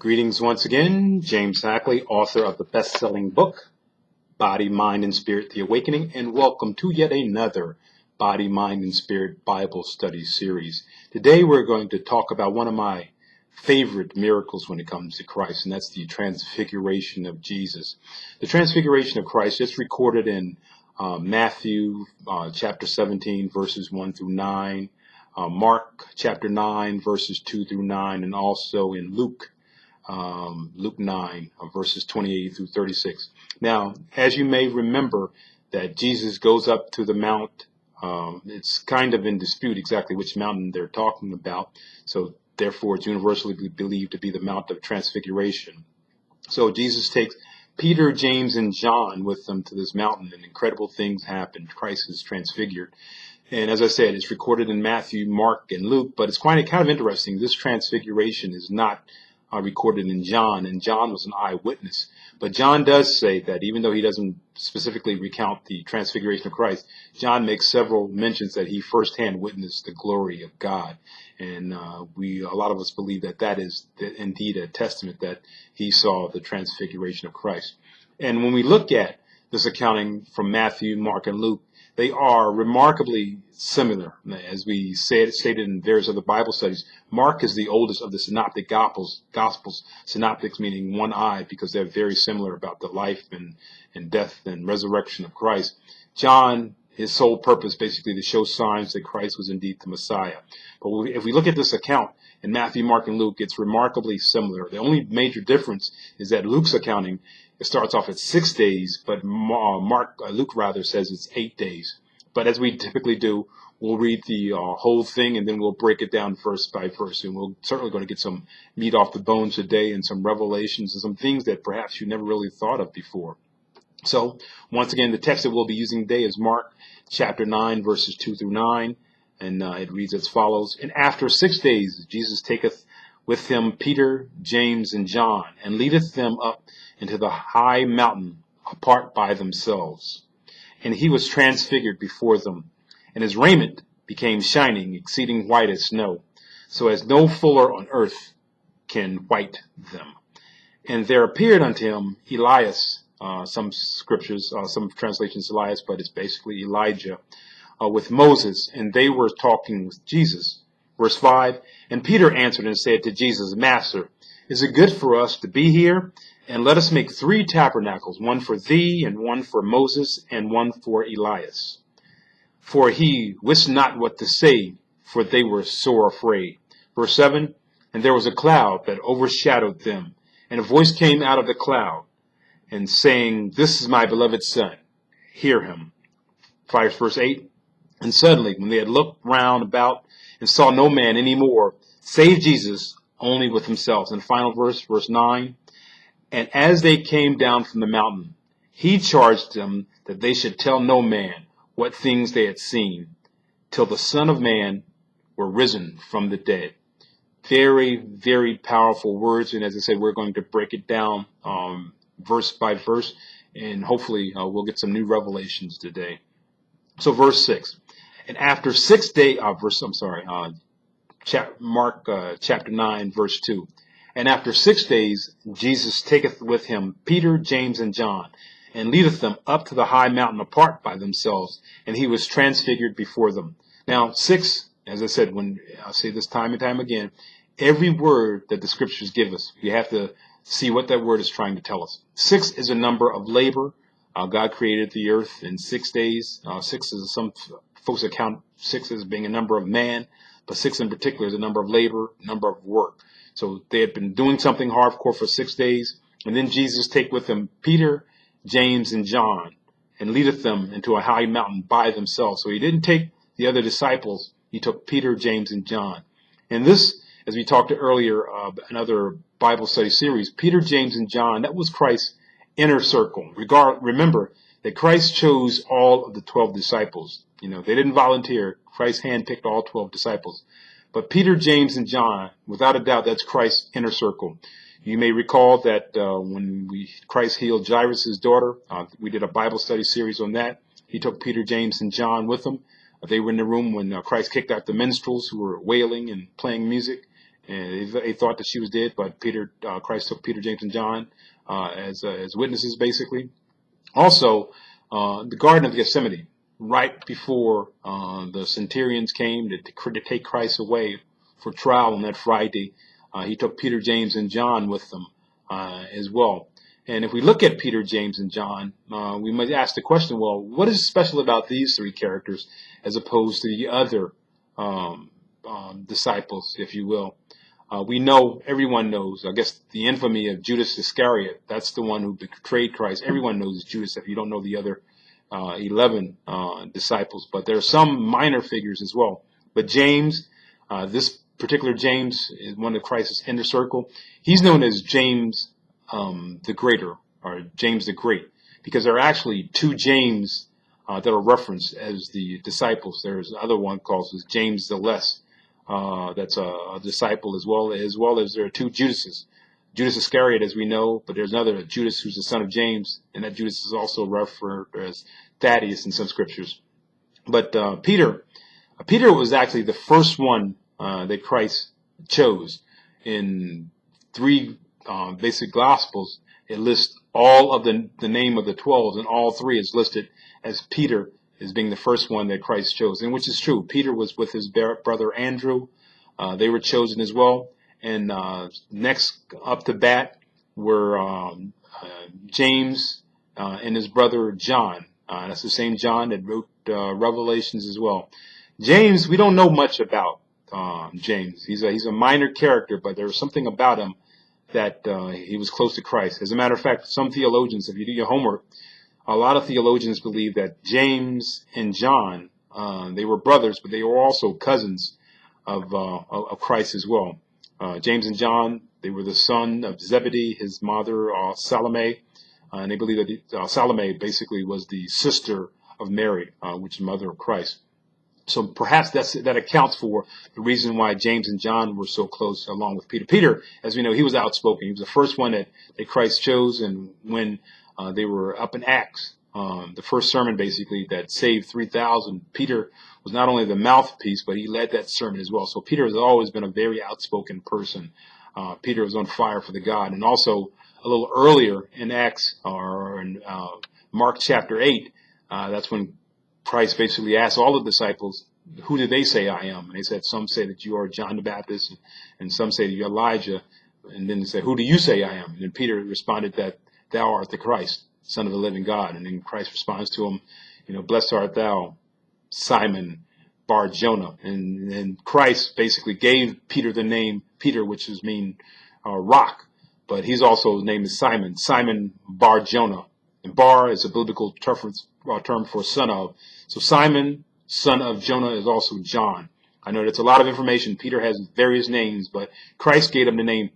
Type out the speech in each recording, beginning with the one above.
Greetings once again. James Hackley, author of the best-selling book, Body, Mind, and Spirit, The Awakening, and welcome to yet another Body, Mind, and Spirit Bible study series. Today we're going to talk about one of my favorite miracles when it comes to Christ, and that's the Transfiguration of Jesus. The Transfiguration of Christ is recorded in Matthew chapter 17, verses 1 through 9, Mark chapter 9, verses 2 through 9, and also in Luke 9, verses 28 through 36. Now, as you may remember, that Jesus goes up to the mount. It's kind of in dispute exactly which mountain they're talking about. So therefore, it's universally believed to be the Mount of Transfiguration. So Jesus takes Peter, James, and John with them to this mountain, and incredible things happen. Christ is transfigured. And as I said, it's recorded in Matthew, Mark, and Luke, but it's kind of interesting. This transfiguration is not recorded in John, and John was an eyewitness. But John does say that even though he doesn't specifically recount the transfiguration of Christ, John makes several mentions that he firsthand witnessed the glory of God. And a lot of us believe that that is indeed a testament that he saw the transfiguration of Christ. And when we look at this accounting from Matthew, Mark, and Luke, they are remarkably similar. As we stated in various other Bible studies, Mark is the oldest of the synoptic gospels, synoptics meaning one eye, because they're very similar about the life and death and resurrection of Christ. John, his sole purpose basically to show signs that Christ was indeed the Messiah. But if we look at this account in Matthew, Mark, and Luke, it's remarkably similar. The only major difference is that Luke's accounting, it starts off at 6 days, but Luke says it's 8 days. But as we typically do, we'll read the whole thing and then we'll break it down verse by verse. And we're certainly going to get some meat off the bones today and some revelations and some things that perhaps you never really thought of before. So once again, the text that we'll be using today is Mark chapter 9, verses 2 through 9. And it reads as follows. And after 6 days, Jesus taketh with him Peter, James, and John, and leadeth them up into the high mountain apart by themselves. And he was transfigured before them, and his raiment became shining, exceeding white as snow, so as no fuller on earth can white them. And there appeared unto him Elias, some scriptures, some translations Elias, but it's basically Elijah, with Moses, and they were talking with Jesus. Verse 5, and Peter answered and said to Jesus, Master, is it good for us to be here? And let us make 3 tabernacles, one for thee, and one for Moses, and one for Elias. For he wist not what to say, for they were sore afraid. Verse 7, and there was a cloud that overshadowed them, and a voice came out of the cloud, and saying, This is my beloved Son, hear him. Verse 8, and suddenly, when they had looked round about and saw no man any more, save Jesus, only with themselves. And final verse, verse 9, and as they came down from the mountain, he charged them that they should tell no man what things they had seen, till the Son of Man were risen from the dead. Very, very powerful words. And as I said, we're going to break it down verse by verse, and hopefully we'll get some new revelations today. So verse 6. And after 6 days, Mark chapter 9, verse 2. And after 6 days, Jesus taketh with him Peter, James, and John, and leadeth them up to the high mountain apart by themselves, and he was transfigured before them. Now, 6, as I said, when I say this time and time again, every word that the scriptures give us, we have to see what that word is trying to tell us. 6 is a number of labor. God created the earth in 6 days. 6 is some folks account 6 as being a number of man, but 6 in particular is a number of labor, number of work. So they had been doing something hardcore for 6 days, and then Jesus take with them Peter, James, and John, and leadeth them into a high mountain by themselves. So he didn't take the other disciples. He took Peter, James, and John. And this, as we talked earlier, another Bible study series, Peter, James, and John, that was Christ's inner circle. Remember that Christ chose all of the 12 disciples. They didn't volunteer. Christ handpicked all 12 disciples. But Peter, James, and John, without a doubt, that's Christ's inner circle. You may recall that when Christ healed Jairus' daughter, we did a Bible study series on that. He took Peter, James, and John with him. They were in the room when Christ kicked out the minstrels who were wailing and playing music. and they thought that she was dead, but Christ took Peter, James, and John as witnesses, basically. Also, the Garden of Gethsemane, right before the centurions came to take Christ away for trial on that Friday, he took Peter, James, and John with them as well. And if we look at Peter, James, and John, we might ask the question, well, what is special about these three characters as opposed to the other disciples, if you will? We know, everyone knows, I guess, the infamy of Judas Iscariot. That's the one who betrayed Christ. Everyone knows Judas if you don't know the other 11 disciples. But there are some minor figures as well. But James, this particular James is one of Christ's inner circle. He's known as James the Greater, or James the Great, because there are actually two James that are referenced as the disciples. There's another one called James the Less. That's a disciple as well as there are two Judases. Judas Iscariot, as we know, but there's another Judas who's the son of James, and that Judas is also referred as Thaddeus in some scriptures. But Peter was actually the first one that Christ chose. In three basic Gospels, it lists all of the name of the 12, and all three is listed as Peter as being the first one that Christ chose, and which is true. Peter was with his brother Andrew. They were chosen as well. And next up to bat were James and his brother John. That's the same John that wrote Revelations as well. James, we don't know much about James. He's a minor character, but there's something about him that he was close to Christ. As a matter of fact, some theologians, if you do your homework, a lot of theologians believe that James and John, they were brothers, but they were also cousins of Christ as well. James and John, they were the son of Zebedee, his mother Salome, and they believe that Salome basically was the sister of Mary, which is the mother of Christ. So perhaps that accounts for the reason why James and John were so close along with Peter. Peter, as we know, he was outspoken. He was the first one that Christ chose, and when they were up in Acts, the first sermon basically that saved 3,000. Peter was not only the mouthpiece, but he led that sermon as well. So Peter has always been a very outspoken person. Peter was on fire for the God. And also a little earlier in Acts, or in Mark chapter 8, that's when Christ basically asked all the disciples, who do they say I am? And they said, some say that you are John the Baptist, and some say that you're Elijah. And then they said, who do you say I am? And then Peter responded that thou art the Christ, Son of the living God. And then Christ responds to him, blessed art thou, Simon Bar-Jonah. And Christ basically gave Peter the name Peter, which is mean rock. But he's also named as Simon Bar-Jonah. And Bar is a biblical term for son of. So Simon, son of Jonah, is also John. I know that's a lot of information. Peter has various names, but Christ gave him the name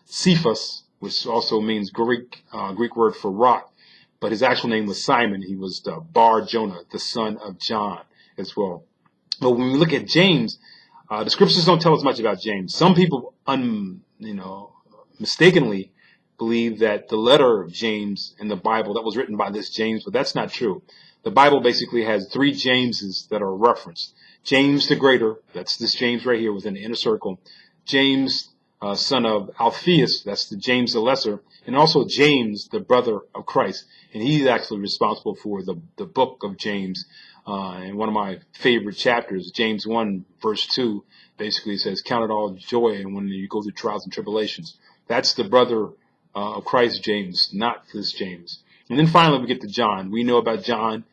Cephas, which also means Greek word for rock. But his actual name was Simon. He was the Bar-Jonah, the son of John as well. But when we look at James, the scriptures don't tell us much about James. Some people, mistakenly believe that the letter of James in the Bible that was written by this James, but that's not true. The Bible basically has three Jameses that are referenced. James the Greater, that's this James right here within the inner circle. James, son of Alphaeus, that's the James the Lesser, and also James, the brother of Christ. And he's actually responsible for the book of James. And one of my favorite chapters, James 1, verse 2, basically says, count it all joy when you go through trials and tribulations. That's the brother of Christ, James, not this James. And then finally we get to John. We know about John.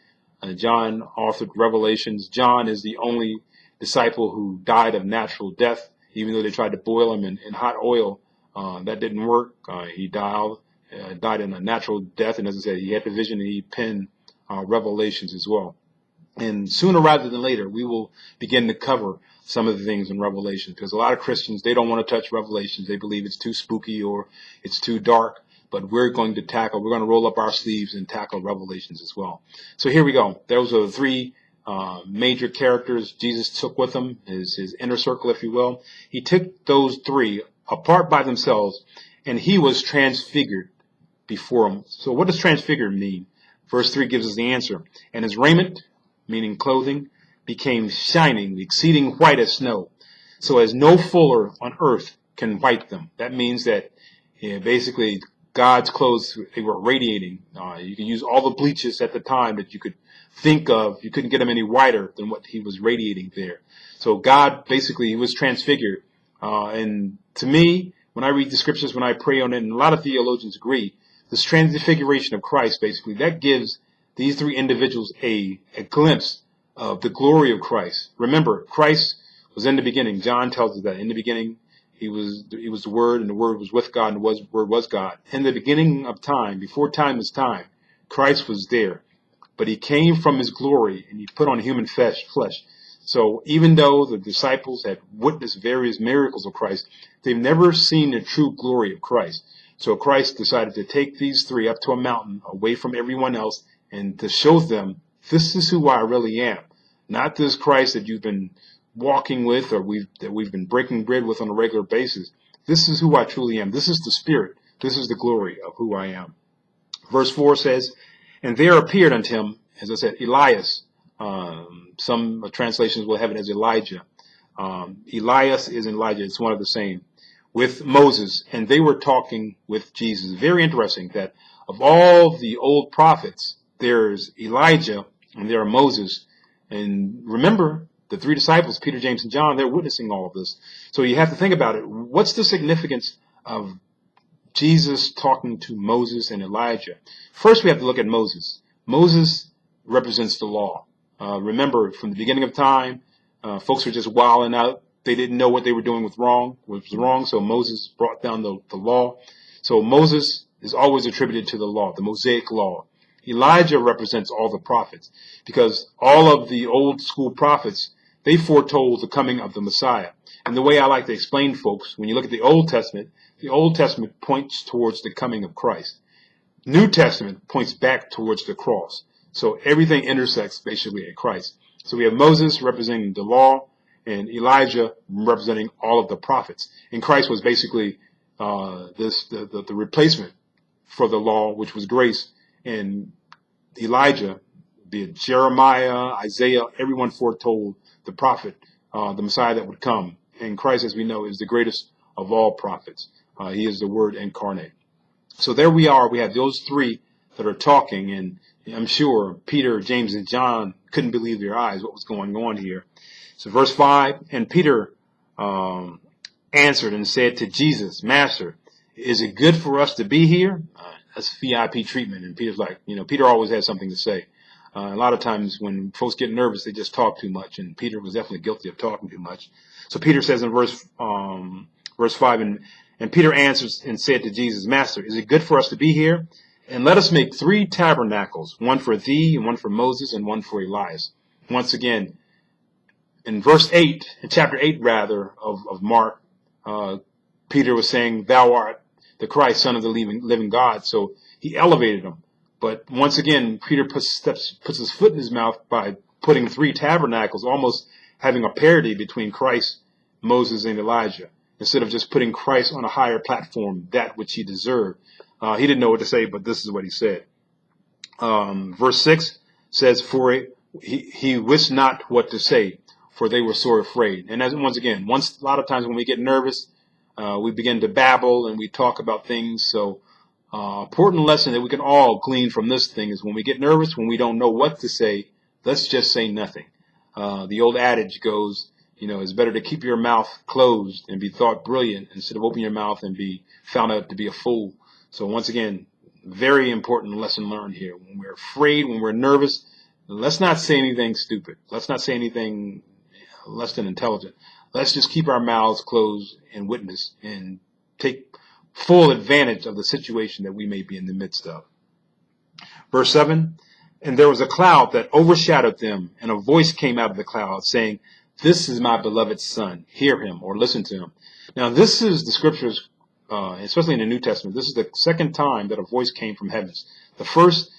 John authored Revelations. John is the only disciple who died of natural death, even though they tried to boil him in hot oil. That didn't work. He died in a natural death. And as I said, he had the vision and he penned Revelations as well. And sooner rather than later, we will begin to cover some of the things in Revelation, because a lot of Christians, they don't want to touch Revelations. They believe it's too spooky or it's too dark. But we're going to roll up our sleeves and tackle Revelations as well. So here we go. Those are the three major characters Jesus took with him, his inner circle, if you will. He took those three apart by themselves, and he was transfigured before them. So what does transfigured mean? Verse 3 gives us the answer. And his raiment, meaning clothing, became shining, exceeding white as snow, so as no fuller on earth can white them. That means that basically God's clothes, they were radiating. You can use all the bleaches at the time that you could think of. You couldn't get them any whiter than what he was radiating there. So God, basically, he was transfigured. And to me, when I read the scriptures, when I pray on it, and a lot of theologians agree, this transfiguration of Christ, basically, that gives these three individuals a glimpse of the glory of Christ. Remember, Christ was in the beginning. John tells us that in the beginning, he was the Word, and the Word was with God, and the Word was God. In the beginning of time, before time was time, Christ was there. But he came from his glory, and he put on human flesh. So even though the disciples had witnessed various miracles of Christ, they've never seen the true glory of Christ. So Christ decided to take these three up to a mountain away from everyone else and to show them, this is who I really am. Not this Christ that you've been walking with or that we've been breaking bread with on a regular basis. This is who I truly am. This is the Spirit. This is the glory of who I am. Verse 4 says, and there appeared unto him, as I said, Elias. Some translations will have it as Elijah. Elias is Elijah. It's one of the same. With Moses, and they were talking with Jesus. Very interesting that of all the old prophets, there's Elijah and there are Moses. And remember, the three disciples, Peter, James, and John, they're witnessing all of this. So you have to think about it. What's the significance of Jesus talking to Moses and Elijah? First, we have to look at Moses. Moses represents the law. Remember, from the beginning of time, folks were just wilding out. They didn't know what they were doing was wrong. So Moses brought down the law. So Moses is always attributed to the law, the Mosaic law. Elijah represents all the prophets, because all of the old school prophets, they foretold the coming of the Messiah. And the way I like to explain, folks, when you look at the Old Testament points towards the coming of Christ. New Testament points back towards the cross. So everything intersects basically at Christ. So we have Moses representing the law, and Elijah representing all of the prophets. And Christ was basically the replacement for the law, which was grace. And Elijah, be it Jeremiah, Isaiah, everyone foretold the prophet, the Messiah that would come. And Christ, as we know, is the greatest of all prophets. He is the Word incarnate. So there we are. We have those three that are talking, and I'm sure Peter, James, and John couldn't believe their eyes what was going on here. So verse 5, and Peter answered and said to Jesus, Master, is it good for us to be here? That's VIP treatment. And Peter's like, Peter always has something to say. A lot of times when folks get nervous, they just talk too much. And Peter was definitely guilty of talking too much. So Peter says in verse 5, and Peter answers and said to Jesus, Master, is it good for us to be here? And let us make 3 tabernacles, one for thee, and one for Moses, and one for Elias. Once again, in verse 8, in chapter 8 rather, of Mark, Peter was saying, thou art the Christ, Son of the living God. So he elevated him. But once again, Peter puts his foot in his mouth by putting 3 tabernacles, almost having a parity between Christ, Moses, and Elijah, instead of just putting Christ on a higher platform, that which he deserved. He didn't know what to say, but this is what he said. Verse 6 says, for he wist not what to say, for they were sore afraid. And a lot of times when we get nervous, we begin to babble and we talk about things. So important lesson that we can all glean from this thing is when we get nervous, when we don't know what to say, let's just say nothing. The old adage goes, it's better to keep your mouth closed and be thought brilliant instead of opening your mouth and be found out to be a fool. So once again, very important lesson learned here. When we're afraid, when we're nervous, let's not say anything stupid. Let's not say anything less than intelligent. Let's just keep our mouths closed and witness and take full advantage of the situation that we may be in the midst of. Verse 7, and there was a cloud that overshadowed them, and a voice came out of the cloud saying, this is my beloved Son. Hear him, or listen to him. Now this is the scriptures, especially in the New Testament. This is the second time that a voice came from heavens. The first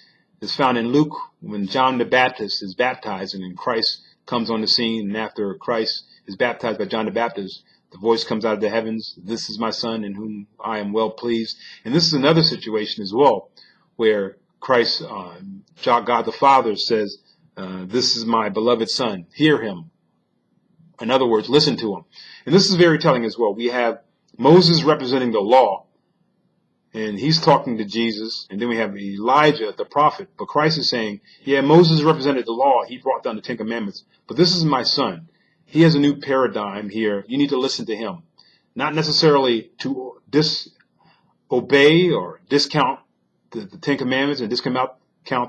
is found in Luke when John the Baptist is baptized and then Christ comes on the scene. And after Christ is baptized by John the Baptist, the voice comes out of the heavens. This is my Son in whom I am well pleased. And this is another situation as well where Christ, God the Father says, this is my beloved Son. Hear him. In other words, listen to him. And this is very telling as well. We have Moses representing the law, and he's talking to Jesus. And then we have Elijah, the prophet. But Christ is saying, yeah, Moses represented the law. He brought down the Ten Commandments. But this is my son. He has a new paradigm here. You need to listen to him. Not necessarily to disobey or discount the Ten Commandments and discount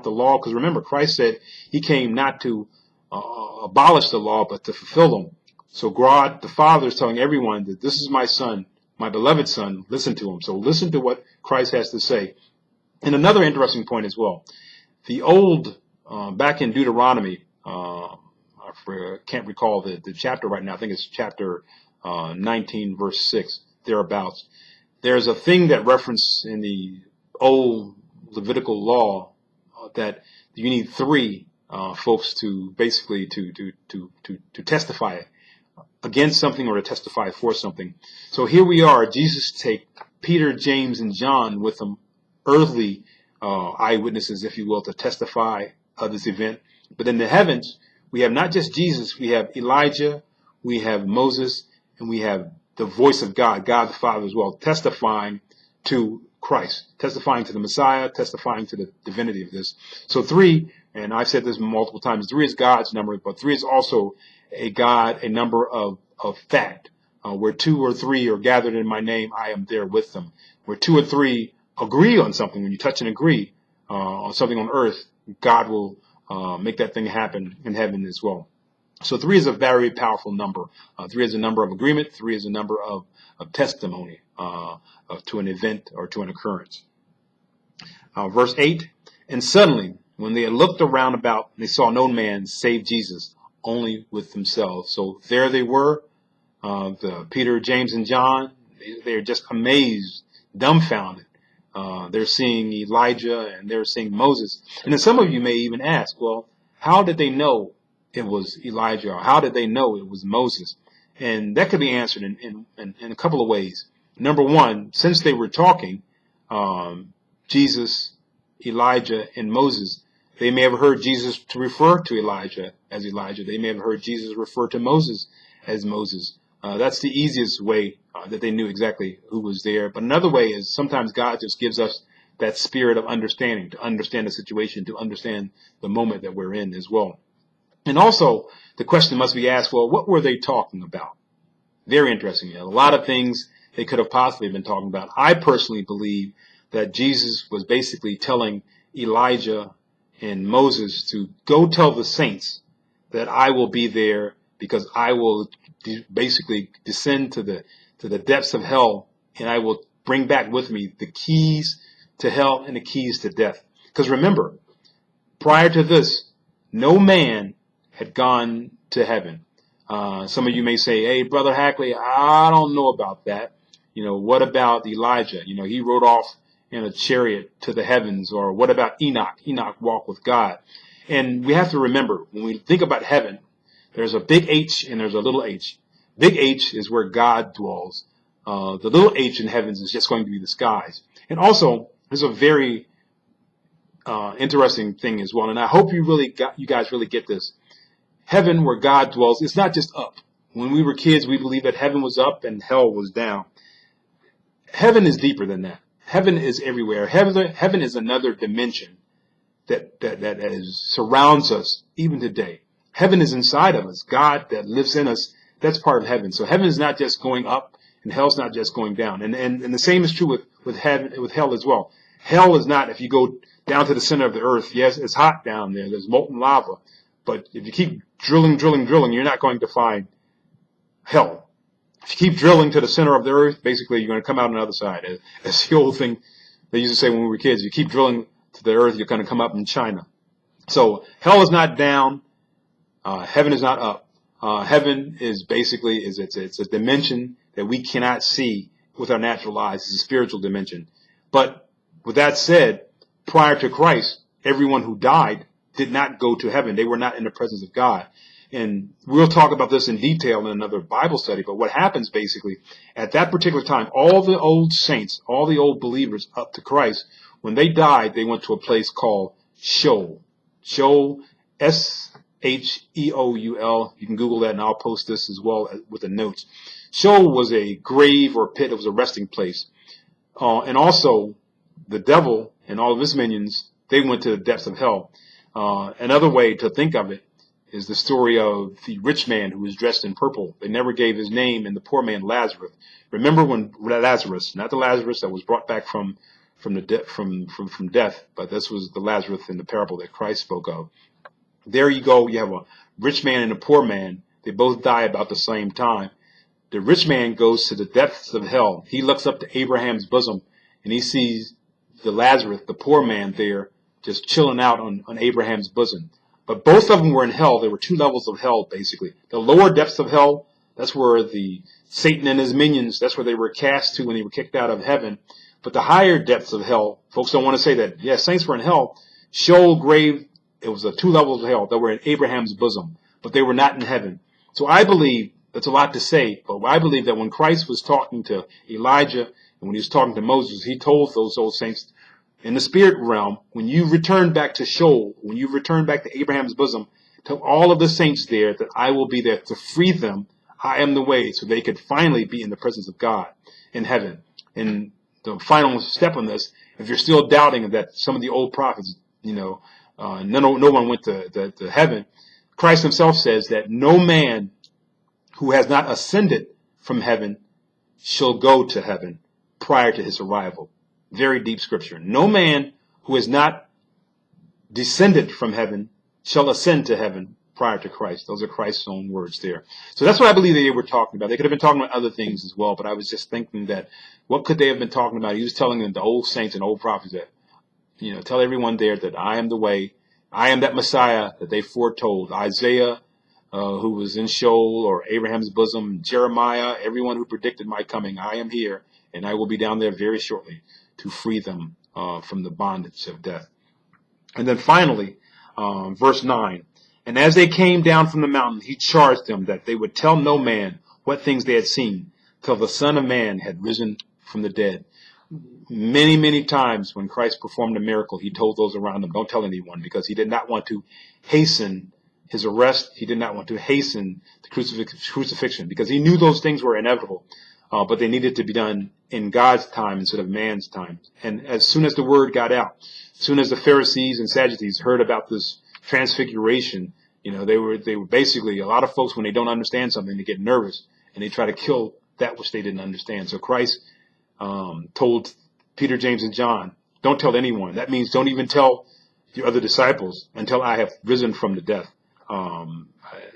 the law. Because remember, Christ said he came not to abolish the law, but to fulfill them. So God, the Father, is telling everyone that this is my son, my beloved son. Listen to him. So listen to what Christ has to say. And another interesting point as well. The old, back in Deuteronomy, I can't recall the chapter right now. I think it's chapter 19, verse 6, thereabouts. There's a thing that referenced in the old Levitical law that you need three folks to basically to testify against something or to testify for something. So here we are. Jesus take Peter, James, and John with them, earthly eyewitnesses, if you will, to testify of this event. But in the heavens, we have not just Jesus, we have Elijah, we have Moses, and we have the voice of God, God the Father as well, testifying to Christ, testifying to the Messiah, testifying to the divinity of this. So three, and I've said this multiple times, three is God's number, but three is also a number of fact. Where two or three are gathered in my name, I am there with them. Where two or three agree on something, when you touch and agree on something on earth, God will make that thing happen in heaven as well. So three is a very powerful number. Three is a number of agreement. Three is a number of testimony to an event or to an occurrence. Verse 8, and suddenly, when they had looked around about, they saw no man save Jesus, only with themselves. So there they were, the Peter, James, and John. They're just amazed, dumbfounded. They're seeing Elijah and they're seeing Moses. And then some of you may even ask, well, how did they know it was Elijah, or how did they know it was Moses? And that could be answered in a couple of ways. Number one, since they were talking, Jesus, Elijah, and Moses, they may have heard Jesus to refer to Elijah as Elijah. They may have heard Jesus refer to Moses as Moses. That's the easiest way that they knew exactly who was there. But another way is sometimes God just gives us that spirit of understanding, to understand the situation, to understand the moment that we're in as well. And also, the question must be asked, well, what were they talking about? Very interesting. A lot of things they could have possibly been talking about. I personally believe that Jesus was basically telling Elijah and Moses to go tell the saints that I will be there, because I will basically descend to the depths of hell, and I will bring back with me the keys to hell and the keys to death. Because remember, prior to this, no man had gone to heaven. Some of you may say, hey, Brother Hackley, I don't know about that. What about Elijah? He rode off in a chariot to the heavens. Or what about Enoch? Enoch walked with God. And we have to remember, when we think about heaven, there's a big H and there's a little h. Big H is where God dwells. The little h in heavens is just going to be the skies. And also, there's a very interesting thing as well. And I hope you guys really get this. Heaven, where God dwells, it's not just up. When we were kids, we believed that heaven was up and hell was down. Heaven is deeper than that. Heaven is everywhere. Heaven is another dimension that surrounds us even today. Heaven is inside of us. God that lives in us, that's part of heaven. So heaven is not just going up and hell's not just going down. And the same is true with hell as well. Hell is not, if you go down to the center of the earth, yes, it's hot down there. There's molten lava. But if you keep drilling, you're not going to find hell. If you keep drilling to the center of the earth, basically you're going to come out on the other side. That's the old thing they used to say when we were kids. You keep drilling to the earth, you're going to come up in China. So hell is not down. Heaven is not up. Heaven is basically, it's a dimension that we cannot see with our natural eyes. It's a spiritual dimension. But with that said, prior to Christ, everyone who died did not go to heaven. They were not in the presence of God. And we'll talk about this in detail in another Bible study. But what happens basically at that particular time, all the old saints, all the old believers up to Christ, when they died, they went to a place called Sheol. Sheol, Sheol. You can Google that, and I'll post this as well with the notes. Sheol was a grave or pit. It was a resting place. And also, the devil and all of his minions, they went to the depths of hell. Another way to think of it is the story of the rich man who was dressed in purple. They never gave his name, and the poor man Lazarus. Remember when Lazarus, not the Lazarus that was brought back from death, but this was the Lazarus in the parable that Christ spoke of. There you go. You have a rich man and a poor man. They both die about the same time. The rich man goes to the depths of hell. He looks up to Abraham's bosom, and he sees the Lazarus, the poor man, there just chilling out on Abraham's bosom. But both of them were in hell. There were two levels of hell, basically. The lower depths of hell, that's where the Satan and his minions, that's where they were cast to when they were kicked out of heaven. But the higher depths of hell, folks don't want to say that. Yeah, saints were in hell. Sheol, grave, it was the two levels of hell that were in Abraham's bosom, but they were not in heaven. So I believe, that's a lot to say, but I believe that when Christ was talking to Elijah and when he was talking to Moses, he told those old saints, in the spirit realm, when you return back to Sheol, when you return back to Abraham's bosom, tell all of the saints there that I will be there to free them. I am the way, so they could finally be in the presence of God in heaven. And the final step on this, if you're still doubting that some of the old prophets, no one went to heaven, Christ himself says that no man who has not ascended from heaven shall go to heaven prior to his arrival. Very deep scripture. No man who has not descended from heaven shall ascend to heaven prior to Christ. Those are Christ's own words there. So that's what I believe they were talking about. They could have been talking about other things as well, but I was just thinking that what could they have been talking about? He was telling them, the old saints and old prophets, that, tell everyone there that I am the way. I am that Messiah that they foretold. Isaiah, who was in Sheol or Abraham's bosom, Jeremiah, everyone who predicted my coming. I am here, and I will be down there very shortly to free them from the bondage of death. And then finally, verse 9, and as they came down from the mountain, he charged them that they would tell no man what things they had seen till the Son of Man had risen from the dead. Many, many times when Christ performed a miracle, he told those around him, don't tell anyone, because he did not want to hasten his arrest. He did not want to hasten the crucifixion, because he knew those things were inevitable. But they needed to be done in God's time instead of man's time. And as soon as the word got out, as soon as the Pharisees and Sadducees heard about this transfiguration, they were basically, a lot of folks, when they don't understand something, they get nervous and they try to kill that which they didn't understand. So Christ told Peter, James, and John, don't tell anyone. That means don't even tell your other disciples until I have risen from the death.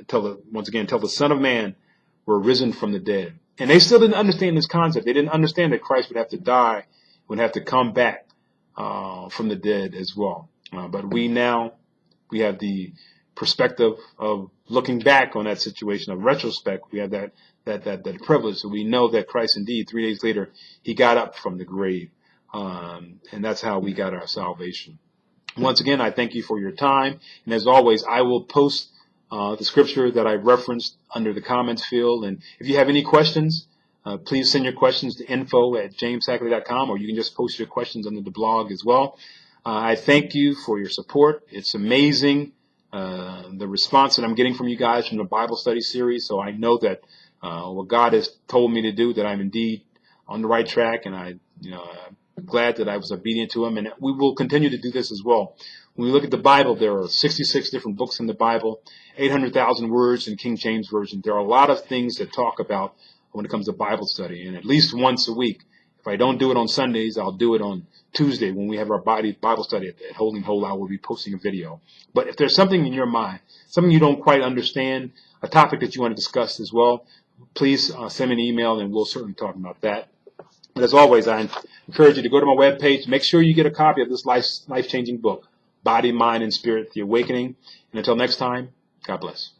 Tell the Son of Man were risen from the dead. And they still didn't understand this concept. They didn't understand that Christ would have to die, would have to come back from the dead as well. But we have the perspective of looking back on that situation, of retrospect. We have that privilege. So we know that Christ indeed, 3 days later, he got up from the grave. And that's how we got our salvation. Once again, I thank you for your time. And as always, I will post the scripture that I referenced under the comments field. And if you have any questions, please send your questions to info@jameshackley.com, or you can just post your questions under the blog as well. I thank you for your support. It's amazing, the response that I'm getting from you guys from the Bible study series. So I know that what God has told me to do, that I'm indeed on the right track, and I'm glad that I was obedient to him. And we will continue to do this as well. When we look at the Bible, there are 66 different books in the Bible, 800,000 words in King James Version. There are a lot of things to talk about when it comes to Bible study. And at least once a week, if I don't do it on Sundays, I'll do it on Tuesday when we have our Bible study at Holding Whole. I will be posting a video. But if there's something in your mind, something you don't quite understand, a topic that you want to discuss as well, please send me an email and we'll certainly talk about that. But as always, I encourage you to go to my webpage. Make sure you get a copy of this life-changing book, Body, Mind, and Spirit, The Awakening. And until next time, God bless.